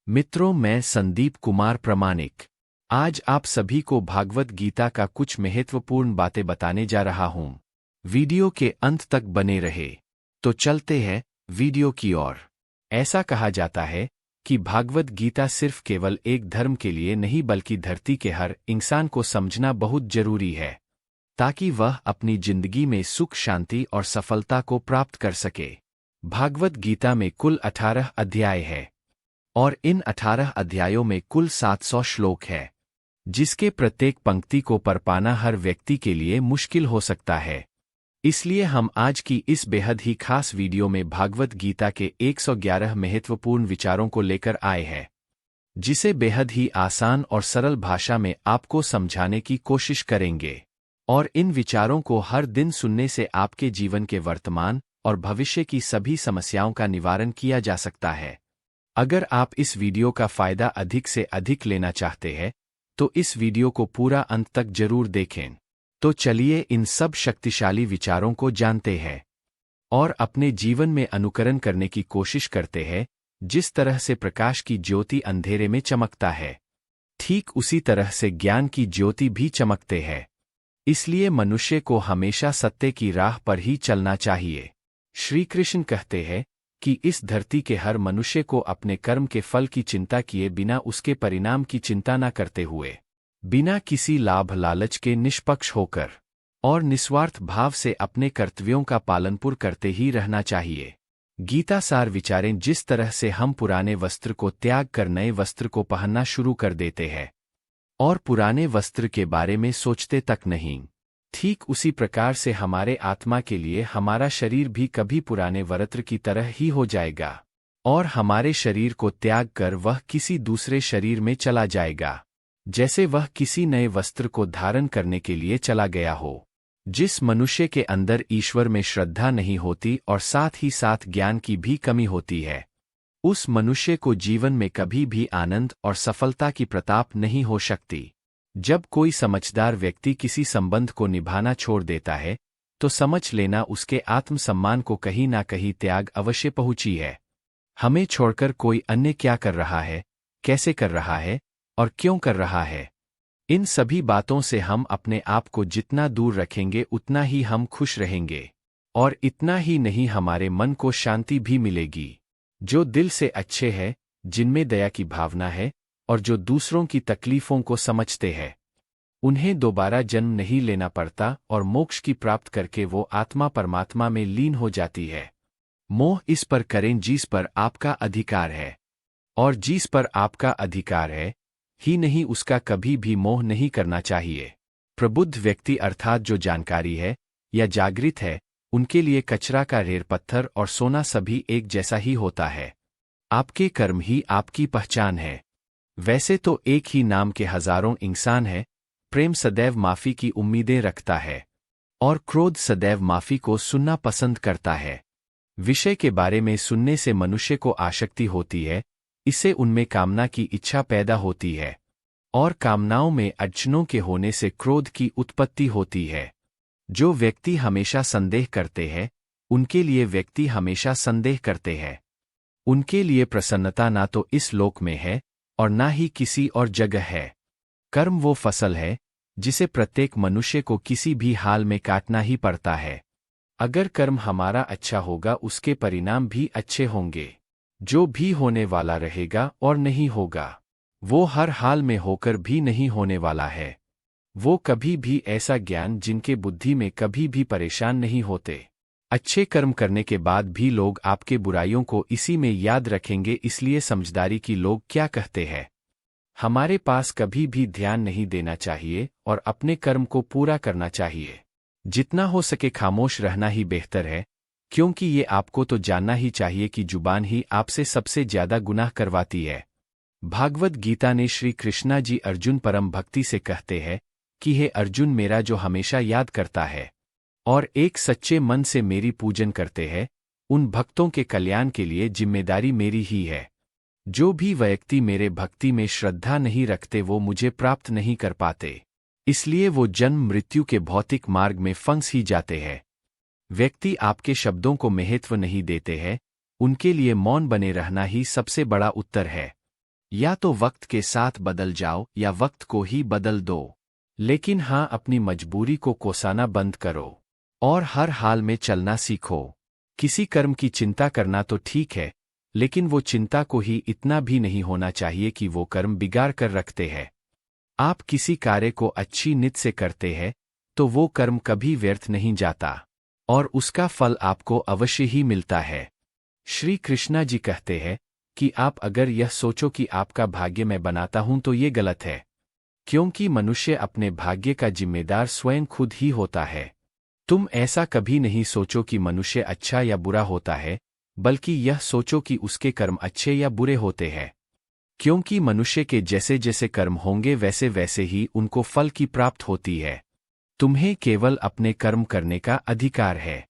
मित्रों, मैं संदीप कुमार प्रमाणिक आज आप सभी को भागवत गीता का कुछ महत्वपूर्ण बातें बताने जा रहा हूं। वीडियो के अंत तक बने रहे। तो चलते हैं वीडियो की ओर। ऐसा कहा जाता है कि भागवत गीता सिर्फ केवल एक धर्म के लिए नहीं बल्कि धरती के हर इंसान को समझना बहुत जरूरी है, ताकि वह अपनी जिंदगी में सुख, शांति और सफलता को प्राप्त कर सके। भागवत गीता में कुल 18 अध्याय है और इन 18 अध्यायों में कुल 700 श्लोक है, जिसके प्रत्येक पंक्ति को पढ़ पाना हर व्यक्ति के लिए मुश्किल हो सकता है। इसलिए हम आज की इस बेहद ही खास वीडियो में भागवत गीता के 111 महत्वपूर्ण विचारों को लेकर आए हैं, जिसे बेहद ही आसान और सरल भाषा में आपको समझाने की कोशिश करेंगे। और इन विचारों को हर दिन सुनने से आपके जीवन के वर्तमान और भविष्य की सभी समस्याओं का निवारण किया जा सकता है। अगर आप इस वीडियो का फायदा अधिक से अधिक लेना चाहते हैं, तो इस वीडियो को पूरा अंत तक जरूर देखें। तो चलिए इन सब शक्तिशाली विचारों को जानते हैं और अपने जीवन में अनुकरण करने की कोशिश करते हैं। जिस तरह से प्रकाश की ज्योति अंधेरे में चमकता है, ठीक उसी तरह से ज्ञान की ज्योति भी चमकते हैं। इसलिए मनुष्य को हमेशा सत्य की राह पर ही चलना चाहिए। श्री कृष्ण कहते हैं कि इस धरती के हर मनुष्य को अपने कर्म के फल की चिंता किए बिना, उसके परिणाम की चिंता न करते हुए, बिना किसी लाभ लालच के निष्पक्ष होकर और निस्वार्थ भाव से अपने कर्तव्यों का पालनपुर करते ही रहना चाहिए। गीता सार विचारें जिस तरह से हम पुराने वस्त्र को त्याग कर नए वस्त्र को पहनना शुरू कर देते हैं और पुराने वस्त्र के बारे में सोचते तक नहीं, ठीक उसी प्रकार से हमारे आत्मा के लिए हमारा शरीर भी कभी पुराने वस्त्र की तरह ही हो जाएगा और हमारे शरीर को त्याग कर वह किसी दूसरे शरीर में चला जाएगा, जैसे वह किसी नए वस्त्र को धारण करने के लिए चला गया हो। जिस मनुष्य के अंदर ईश्वर में श्रद्धा नहीं होती और साथ ही साथ ज्ञान की भी कमी होती है, उस मनुष्य को जीवन में कभी भी आनंद और सफलता की प्राप्ति नहीं हो सकती। जब कोई समझदार व्यक्ति किसी संबंध को निभाना छोड़ देता है, तो समझ लेना उसके आत्मसम्मान को कहीं ना कहीं त्याग अवश्य पहुंची है। हमें छोड़कर कोई अन्य क्या कर रहा है, कैसे कर रहा है और क्यों कर रहा है, इन सभी बातों से हम अपने आप को जितना दूर रखेंगे उतना ही हम खुश रहेंगे। और इतना ही नहीं, हमारे मन को शांति भी मिलेगी। जो दिल से अच्छे हैं, जिनमें दया की भावना है और जो दूसरों की तकलीफों को समझते हैं, उन्हें दोबारा जन्म नहीं लेना पड़ता और मोक्ष की प्राप्त करके वो आत्मा परमात्मा में लीन हो जाती है। मोह इस पर करें जिस पर आपका अधिकार है, और जिस पर आपका अधिकार है ही नहीं, उसका कभी भी मोह नहीं करना चाहिए। प्रबुद्ध व्यक्ति अर्थात जो जानकारी है या जागृत है, उनके लिए कचरा का ढेर, पत्थर और सोना सभी एक जैसा ही होता है। आपके कर्म ही आपकी पहचान है। वैसे तो एक ही नाम के हजारों इंसान हैं। प्रेम सदैव माफी की उम्मीदें रखता है और क्रोध सदैव माफी को सुनना पसंद करता है। विषय के बारे में सुनने से मनुष्य को आसक्ति होती है, इससे उनमें कामना की इच्छा पैदा होती है और कामनाओं में अड़चनों के होने से क्रोध की उत्पत्ति होती है। जो व्यक्ति हमेशा संदेह करते हैं, उनके लिए व्यक्ति हमेशा संदेह करते हैं। उनके लिए प्रसन्नता ना तो इस लोक में है और ना ही किसी और जगह है। कर्म वो फसल है जिसे प्रत्येक मनुष्य को किसी भी हाल में काटना ही पड़ता है। अगर कर्म हमारा अच्छा होगा, उसके परिणाम भी अच्छे होंगे। जो भी होने वाला रहेगा और नहीं होगा, वो हर हाल में होकर भी नहीं होने वाला है। वो कभी भी ऐसा ज्ञान जिनके बुद्धि में कभी भी परेशान नहीं होते। अच्छे कर्म करने के बाद भी लोग आपके बुराइयों को इसी में याद रखेंगे। इसलिए समझदारी की लोग क्या कहते हैं, हमारे पास कभी भी ध्यान नहीं देना चाहिए और अपने कर्म को पूरा करना चाहिए। जितना हो सके खामोश रहना ही बेहतर है, क्योंकि ये आपको तो जानना ही चाहिए कि जुबान ही आपसे सबसे ज्यादा गुनाह करवाती है। भागवत गीता ने श्री कृष्णा जी अर्जुन परम भक्ति से कहते हैं कि हे अर्जुन, मेरा जो हमेशा याद करता है और एक सच्चे मन से मेरी पूजन करते हैं, उन भक्तों के कल्याण के लिए जिम्मेदारी मेरी ही है। जो भी व्यक्ति मेरे भक्ति में श्रद्धा नहीं रखते, वो मुझे प्राप्त नहीं कर पाते। इसलिए वो जन्म मृत्यु के भौतिक मार्ग में फंस ही जाते हैं। व्यक्ति आपके शब्दों को महत्व नहीं देते हैं, उनके लिए मौन बने रहना ही सबसे बड़ा उत्तर है। या तो वक्त के साथ बदल जाओ या वक्त को ही बदल दो। लेकिन हाँ, अपनी मजबूरी को कोसाना बंद करो और हर हाल में चलना सीखो। किसी कर्म की चिंता करना तो ठीक है, लेकिन वो चिंता को ही इतना भी नहीं होना चाहिए कि वो कर्म बिगाड़ कर रखते हैं। आप किसी कार्य को अच्छी नीयत से करते हैं तो वो कर्म कभी व्यर्थ नहीं जाता और उसका फल आपको अवश्य ही मिलता है। श्री कृष्णा जी कहते हैं कि आप अगर यह सोचो कि आपका भाग्य मैं बनाता हूं तो ये गलत है, क्योंकि मनुष्य अपने भाग्य का जिम्मेदार स्वयं खुद ही होता है। तुम ऐसा कभी नहीं सोचो कि मनुष्य अच्छा या बुरा होता है, बल्कि यह सोचो कि उसके कर्म अच्छे या बुरे होते हैं, क्योंकि मनुष्य के जैसे जैसे कर्म होंगे वैसे वैसे ही उनको फल की प्राप्त होती है। तुम्हें केवल अपने कर्म करने का अधिकार है,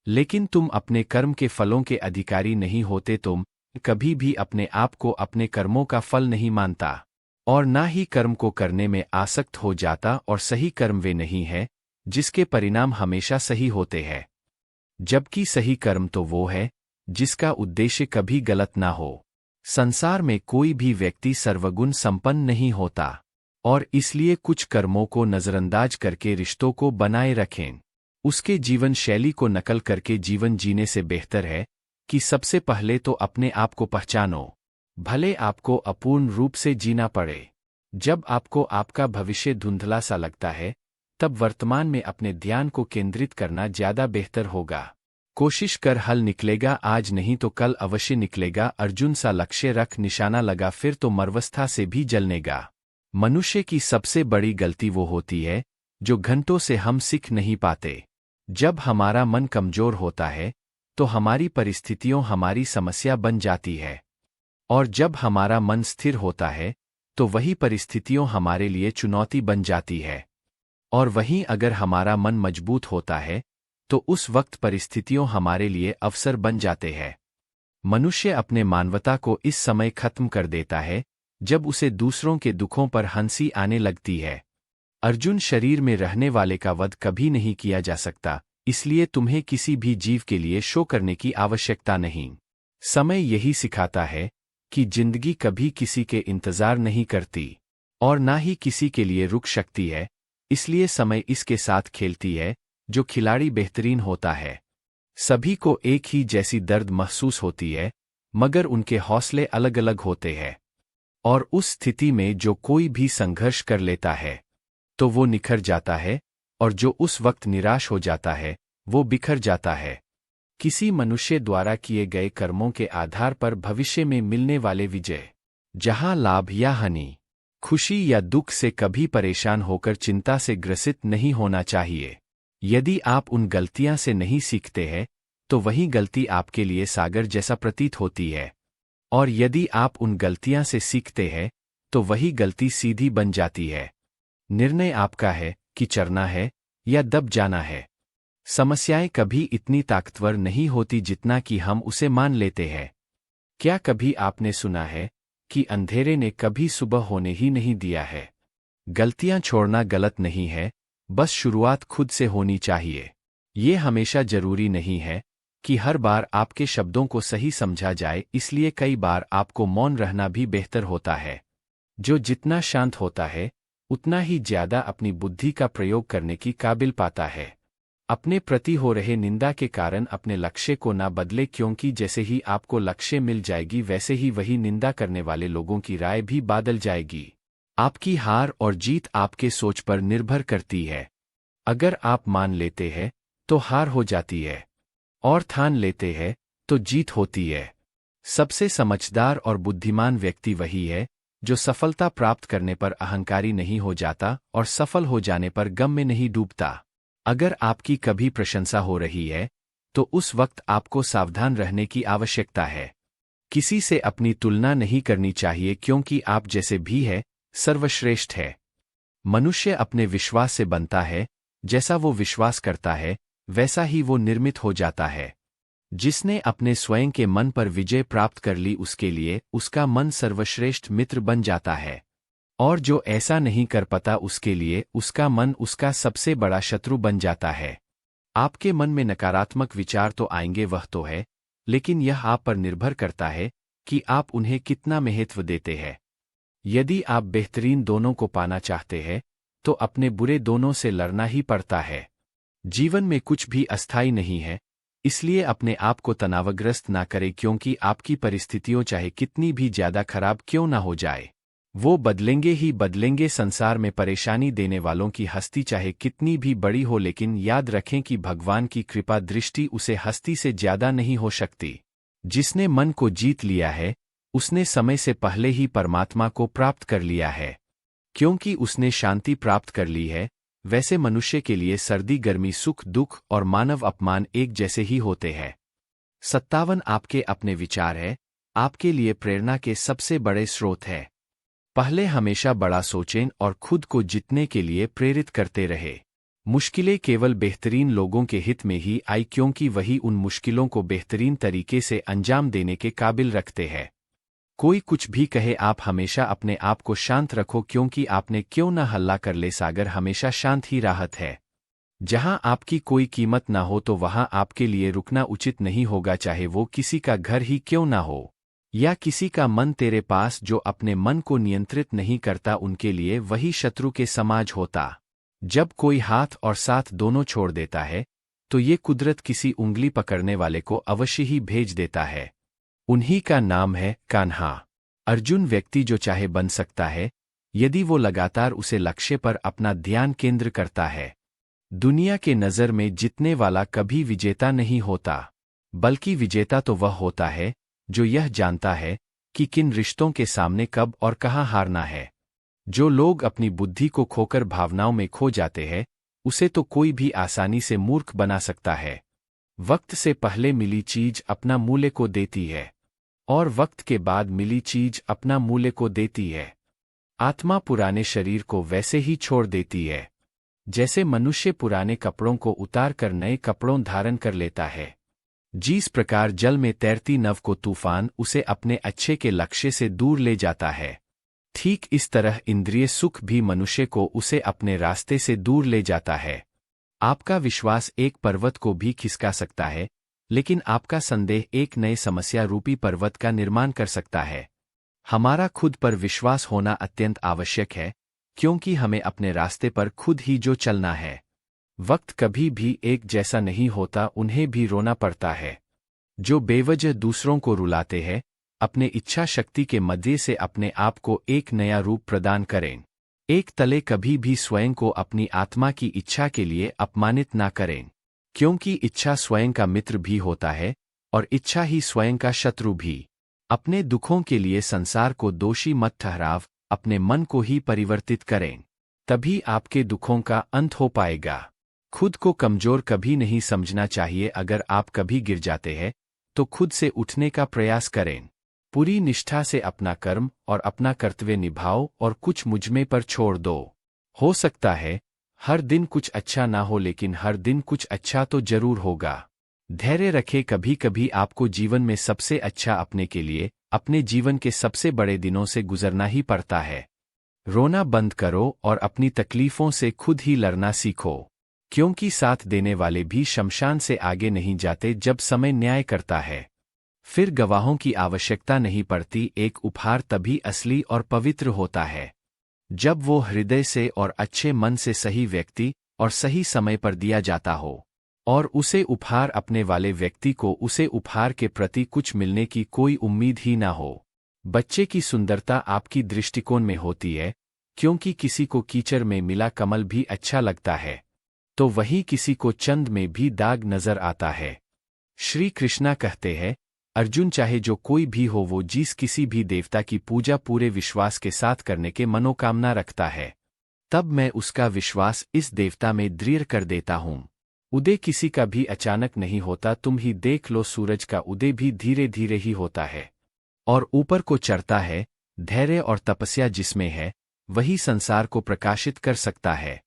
लेकिन तुम अपने कर्म के फलों के अधिकारी नहीं होते। तुम कभी भी अपने आप को अपने कर्मों का फल नहीं मानता और ना ही कर्म को करने में आसक्त हो जाता, और सही कर्म वे नहीं है जिसके परिणाम हमेशा सही होते हैं, जबकि सही कर्म तो वो है जिसका उद्देश्य कभी गलत ना हो। संसार में कोई भी व्यक्ति सर्वगुण संपन्न नहीं होता, और इसलिए कुछ कर्मों को नजरअंदाज करके रिश्तों को बनाए रखें। उसके जीवन शैली को नकल करके जीवन जीने से बेहतर है कि सबसे पहले तो अपने आप को पहचानो, भले आपको अपूर्ण रूप से जीना पड़े। जब आपको आपका भविष्य धुंधला सा लगता है, तब वर्तमान में अपने ध्यान को केंद्रित करना ज्यादा बेहतर होगा। कोशिश कर, हल निकलेगा आज नहीं तो कल अवश्य निकलेगा। अर्जुन सा लक्ष्य रख, निशाना लगा, फिर तो मरवस्था से भी जलनेगा। मनुष्य की सबसे बड़ी गलती वो होती है जो घंटों से हम सीख नहीं पाते। जब हमारा मन कमजोर होता है तो हमारी परिस्थितियों हमारी समस्या बन जाती है, और जब हमारा मन स्थिर होता है तो वही परिस्थितियों हमारे लिए चुनौती बन जाती है। और वहीं अगर हमारा मन मजबूत होता है तो उस वक्त परिस्थितियों हमारे लिए अवसर बन जाते हैं। मनुष्य अपने मानवता को इस समय खत्म कर देता है जब उसे दूसरों के दुखों पर हंसी आने लगती है। अर्जुन, शरीर में रहने वाले का वध कभी नहीं किया जा सकता, इसलिए तुम्हें किसी भी जीव के लिए शोक करने की आवश्यकता नहीं। समय यही सिखाता है कि जिंदगी कभी किसी के इंतजार नहीं करती और ना ही किसी के लिए रुक सकती है, इसलिए समय इसके साथ खेलती है जो खिलाड़ी बेहतरीन होता है। सभी को एक ही जैसी दर्द महसूस होती है, मगर उनके हौसले अलग अलग होते हैं, और उस स्थिति में जो कोई भी संघर्ष कर लेता है तो वो निखर जाता है, और जो उस वक्त निराश हो जाता है वो बिखर जाता है। किसी मनुष्य द्वारा किए गए कर्मों के आधार पर भविष्य में मिलने वाले विजय, जहां लाभ या हानि, खुशी या दुख से कभी परेशान होकर चिंता से ग्रसित नहीं होना चाहिए। यदि आप उन गलतियां से नहीं सीखते हैं तो वही गलती आपके लिए सागर जैसा प्रतीत होती है, और यदि आप उन गलतियां से सीखते हैं तो वही गलती सीधी बन जाती है। निर्णय आपका है कि चरना है या दब जाना है। समस्याएं कभी इतनी ताकतवर नहीं होती जितना कि हम उसे मान लेते हैं। क्या कभी आपने सुना है कि अंधेरे ने कभी सुबह होने ही नहीं दिया है? गलतियां छोड़ना गलत नहीं है, बस शुरुआत खुद से होनी चाहिए। ये हमेशा जरूरी नहीं है कि हर बार आपके शब्दों को सही समझा जाए, इसलिए कई बार आपको मौन रहना भी बेहतर होता है। जो जितना शांत होता है उतना ही ज्यादा अपनी बुद्धि का प्रयोग करने की काबिल पाता है। अपने प्रति हो रहे निंदा के कारण अपने लक्ष्य को ना बदले, क्योंकि जैसे ही आपको लक्ष्य मिल जाएगी वैसे ही वही निंदा करने वाले लोगों की राय भी बदल जाएगी। आपकी हार और जीत आपके सोच पर निर्भर करती है। अगर आप मान लेते हैं तो हार हो जाती है, और ठान लेते हैं तो जीत होती है। सबसे समझदार और बुद्धिमान व्यक्ति वही है जो सफलता प्राप्त करने पर अहंकारी नहीं हो जाता और सफल हो जाने पर गम में नहीं डूबता। अगर आपकी कभी प्रशंसा हो रही है तो उस वक्त आपको सावधान रहने की आवश्यकता है। किसी से अपनी तुलना नहीं करनी चाहिए, क्योंकि आप जैसे भी है सर्वश्रेष्ठ है। मनुष्य अपने विश्वास से बनता है, जैसा वो विश्वास करता है वैसा ही वो निर्मित हो जाता है। जिसने अपने स्वयं के मन पर विजय प्राप्त कर ली उसके लिए उसका मन सर्वश्रेष्ठ मित्र बन जाता है, और जो ऐसा नहीं कर पाता उसके लिए उसका मन उसका सबसे बड़ा शत्रु बन जाता है। आपके मन में नकारात्मक विचार तो आएंगे, वह तो है, लेकिन यह आप पर निर्भर करता है कि आप उन्हें कितना महत्व देते हैं। यदि आप बेहतरीन दोनों को पाना चाहते हैं तो अपने बुरे दोनों से लड़ना ही पड़ता है। जीवन में कुछ भी अस्थायी नहीं है, इसलिए अपने आप को तनावग्रस्त ना करें, क्योंकि आपकी परिस्थितियों चाहे कितनी भी ज्यादा खराब क्यों ना हो जाए, वो बदलेंगे ही बदलेंगे। संसार में परेशानी देने वालों की हस्ती चाहे कितनी भी बड़ी हो, लेकिन याद रखें कि भगवान की कृपा दृष्टि उसे हस्ती से ज्यादा नहीं हो सकती। जिसने मन को जीत लिया है उसने समय से पहले ही परमात्मा को प्राप्त कर लिया है, क्योंकि उसने शांति प्राप्त कर ली है। वैसे मनुष्य के लिए सर्दी गर्मी सुख दुख और मानव अपमान एक जैसे ही होते हैं। 57 आपके अपने विचार है, आपके लिए प्रेरणा के सबसे बड़े स्रोत है। पहले हमेशा बड़ा सोचें और खुद को जीतने के लिए प्रेरित करते रहे। मुश्किलें केवल बेहतरीन लोगों के हित में ही आई, क्योंकि वही उन मुश्किलों को बेहतरीन तरीके से अंजाम देने के काबिल रखते हैं। कोई कुछ भी कहे, आप हमेशा अपने आप को शांत रखो, क्योंकि आपने क्यों न हल्ला कर ले, सागर हमेशा शांत ही राहत है। जहां आपकी कोई कीमत ना हो तो वहां आपके लिए रुकना उचित नहीं होगा, चाहे वो किसी का घर ही क्यों ना हो या किसी का मन। तेरे पास जो अपने मन को नियंत्रित नहीं करता उनके लिए वही शत्रु के समाज होता। जब कोई हाथ और साथ दोनों छोड़ देता है तो ये कुदरत किसी उंगली पकड़ने वाले को अवश्य ही भेज देता है। उन्हीं का नाम है कान्हा। अर्जुन व्यक्ति जो चाहे बन सकता है, यदि वो लगातार उसे लक्ष्य पर अपना ध्यान केंद्र करता है। दुनिया के नज़र में जीतने वाला कभी विजेता नहीं होता, बल्कि विजेता तो वह होता है जो यह जानता है कि किन रिश्तों के सामने कब और कहाँ हारना है। जो लोग अपनी बुद्धि को खोकर भावनाओं में खो जाते हैं, उसे तो कोई भी आसानी से मूर्ख बना सकता है। वक्त से पहले मिली चीज अपना मूल्य को देती है और वक्त के बाद मिली चीज अपना मूल्य को देती है। आत्मा पुराने शरीर को वैसे ही छोड़ देती है जैसे मनुष्य पुराने कपड़ों को उतार कर नए कपड़ों धारण कर लेता है। जिस प्रकार जल में तैरती नव को तूफान उसे अपने अच्छे के लक्ष्य से दूर ले जाता है, ठीक इस तरह इंद्रिय सुख भी मनुष्य को उसे अपने रास्ते से दूर ले जाता है। आपका विश्वास एक पर्वत को भी खिसका सकता है, लेकिन आपका संदेह एक नए समस्या रूपी पर्वत का निर्माण कर सकता है। हमारा खुद पर विश्वास होना अत्यंत आवश्यक है, क्योंकि हमें अपने रास्ते पर खुद ही जो चलना है। वक्त कभी भी एक जैसा नहीं होता, उन्हें भी रोना पड़ता है। जो बेवजह दूसरों को रुलाते हैं, अपने इच्छा शक्ति के मध्य से अपने आप को एक नया रूप प्रदान करें। एक तले कभी भी स्वयं को अपनी आत्मा की इच्छा के लिए अपमानित ना करें, क्योंकि इच्छा स्वयं का मित्र भी होता है और इच्छा ही स्वयं का शत्रु भी। अपने दुखों के लिए संसार को दोषी मत ठहराव, अपने मन को ही परिवर्तित करें, तभी आपके दुखों का अंत हो पाएगा। खुद को कमजोर कभी नहीं समझना चाहिए। अगर आप कभी गिर जाते हैं तो खुद से उठने का प्रयास करें। पूरी निष्ठा से अपना कर्म और अपना कर्तव्य निभाओ और कुछ मुझमें पर छोड़ दो। हो सकता है हर दिन कुछ अच्छा ना हो, लेकिन हर दिन कुछ अच्छा तो जरूर होगा। धैर्य रखें, कभी कभी आपको जीवन में सबसे अच्छा अपने के लिए अपने जीवन के सबसे बड़े दिनों से गुजरना ही पड़ता है। रोना बंद करो और अपनी तकलीफों से खुद ही लड़ना सीखो, क्योंकि साथ देने वाले भी शमशान से आगे नहीं जाते जब समय न्याय करता है। फिर गवाहों की आवश्यकता नहीं पड़ती। एक उपहार तभी असली और पवित्र होता है जब वो हृदय से और अच्छे मन से सही व्यक्ति और सही समय पर दिया जाता हो, और उसे उपहार अपने वाले व्यक्ति को उसे उपहार के प्रति कुछ मिलने की कोई उम्मीद ही ना हो। बच्चे की सुंदरता आपकी दृष्टिकोण में होती है, क्योंकि किसी को कीचड़ में मिला कमल भी अच्छा लगता है, तो वही किसी को चंद में भी दाग नजर आता है। श्री कृष्णा कहते हैं, अर्जुन चाहे जो कोई भी हो, वो जिस किसी भी देवता की पूजा पूरे विश्वास के साथ करने के मनोकामना रखता है, तब मैं उसका विश्वास इस देवता में दृढ़ कर देता हूँ। उदय किसी का भी अचानक नहीं होता, तुम ही देख लो, सूरज का उदय भी धीरे धीरे ही होता है और ऊपर को चढ़ता है। धैर्य और तपस्या जिसमें है वही संसार को प्रकाशित कर सकता है।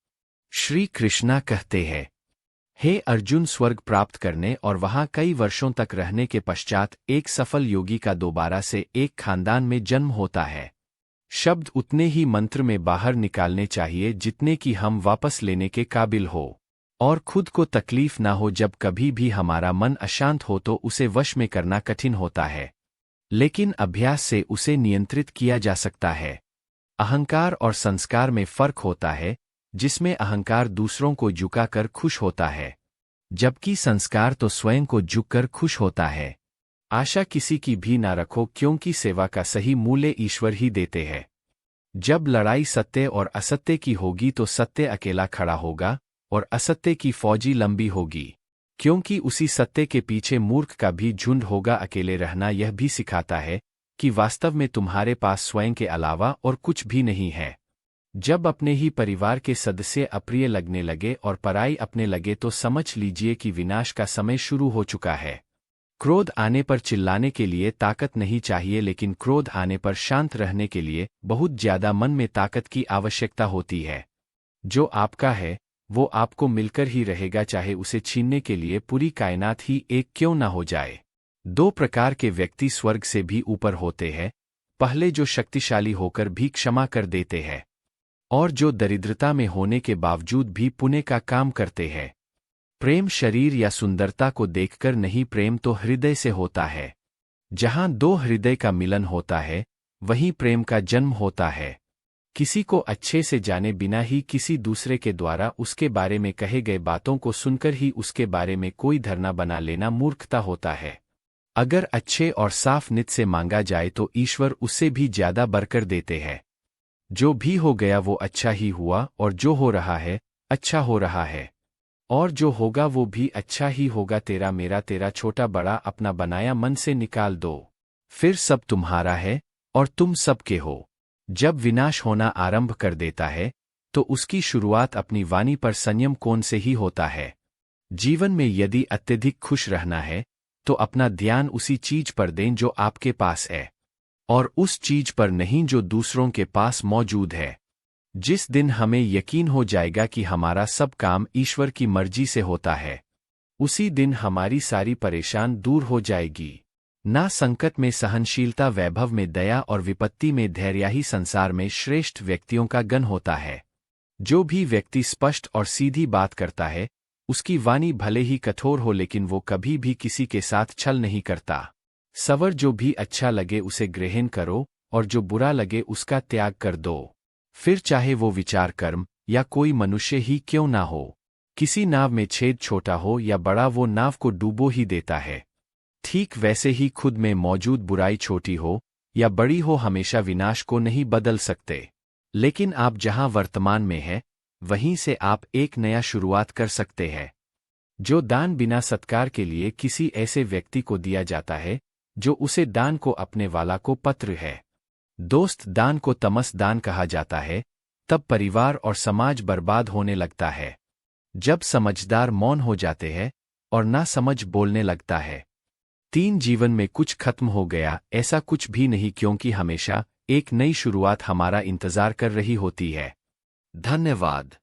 श्री कृष्णा कहते हैं, हे अर्जुन, स्वर्ग प्राप्त करने और वहां कई वर्षों तक रहने के पश्चात एक सफल योगी का दोबारा से एक खानदान में जन्म होता है। शब्द उतने ही मंत्र में बाहर निकालने चाहिए जितने कि हम वापस लेने के काबिल हो, और खुद को तकलीफ ना हो। जब कभी भी हमारा मन अशांत हो तो उसे वश में करना कठिन होता है, लेकिन अभ्यास से उसे नियंत्रित किया जा सकता है। अहंकार और संस्कार में फर्क होता है, जिसमें अहंकार दूसरों को झुकाकर खुश होता है, जबकि संस्कार तो स्वयं को झुककर खुश होता है। आशा किसी की भी ना रखो, क्योंकि सेवा का सही मूल्य ईश्वर ही देते हैं। जब लड़ाई सत्य और असत्य की होगी तो सत्य अकेला खड़ा होगा और असत्य की फौजी लंबी होगी, क्योंकि उसी सत्य के पीछे मूर्ख का भी झुंड होगा। अकेले रहना यह भी सिखाता है कि वास्तव में तुम्हारे पास स्वयं के अलावा और कुछ भी नहीं है। जब अपने ही परिवार के सदस्य अप्रिय लगने लगे और पराई अपने लगे तो समझ लीजिए कि विनाश का समय शुरू हो चुका है। क्रोध आने पर चिल्लाने के लिए ताकत नहीं चाहिए, लेकिन क्रोध आने पर शांत रहने के लिए बहुत ज्यादा मन में ताकत की आवश्यकता होती है। जो आपका है वो आपको मिलकर ही रहेगा, चाहे उसे छीनने के लिए पूरी कायनात ही एक क्यों ना हो जाए। दो प्रकार के व्यक्ति स्वर्ग से भी ऊपर होते हैं। पहले जो शक्तिशाली होकर भी क्षमा कर देते हैं, और जो दरिद्रता में होने के बावजूद भी पुण्य का काम करते हैं। प्रेम शरीर या सुंदरता को देखकर नहीं, प्रेम तो हृदय से होता है। जहां दो हृदय का मिलन होता है वहीं प्रेम का जन्म होता है। किसी को अच्छे से जाने बिना ही किसी दूसरे के द्वारा उसके बारे में कहे गए बातों को सुनकर ही उसके बारे में कोई धारणा बना लेना मूर्खता होता है। अगर अच्छे और साफ नित से मांगा जाए तो ईश्वर उससे भी ज्यादा बढ़कर देते हैं। जो भी हो गया वो अच्छा ही हुआ, और जो हो रहा है अच्छा हो रहा है, और जो होगा वो भी अच्छा ही होगा। तेरा मेरा, तेरा छोटा बड़ा अपना बनाया मन से निकाल दो, फिर सब तुम्हारा है और तुम सबके हो। जब विनाश होना आरंभ कर देता है तो उसकी शुरुआत अपनी वाणी पर संयम कोण से ही होता है। जीवन में यदि अत्यधिक खुश रहना है तो अपना ध्यान उसी चीज पर दें जो आपके पास है, और उस चीज पर नहीं जो दूसरों के पास मौजूद है। जिस दिन हमें यकीन हो जाएगा कि हमारा सब काम ईश्वर की मर्जी से होता है, उसी दिन हमारी सारी परेशान दूर हो जाएगी। ना संकट में सहनशीलता, वैभव में दया और विपत्ति में धैर्य ही संसार में श्रेष्ठ व्यक्तियों का गण होता है। जो भी व्यक्ति स्पष्ट और सीधी बात करता है उसकी वाणी भले ही कठोर हो, लेकिन वो कभी भी किसी के साथ छल नहीं करता। सवर, जो भी अच्छा लगे उसे ग्रहण करो और जो बुरा लगे उसका त्याग कर दो, फिर चाहे वो विचार, कर्म या कोई मनुष्य ही क्यों ना हो। किसी नाव में छेद छोटा हो या बड़ा, वो नाव को डूबो ही देता है। ठीक वैसे ही खुद में मौजूद बुराई छोटी हो या बड़ी हो हमेशा विनाश को नहीं बदल सकते, लेकिन आप जहां वर्तमान में हैं वहीं से आप एक नया शुरुआत कर सकते हैं। जो दान बिना सत्कार के लिए किसी ऐसे व्यक्ति को दिया जाता है जो उसे दान को अपने वाला को पत्र है। दोस्त दान को तमस दान कहा जाता है, तब परिवार और समाज बर्बाद होने लगता है। जब समझदार मौन हो जाते हैं और ना समझ बोलने लगता है। 3 जीवन में कुछ खत्म हो गया ऐसा कुछ भी नहीं, क्योंकि हमेशा एक नई शुरुआत हमारा इंतजार कर रही होती है। धन्यवाद।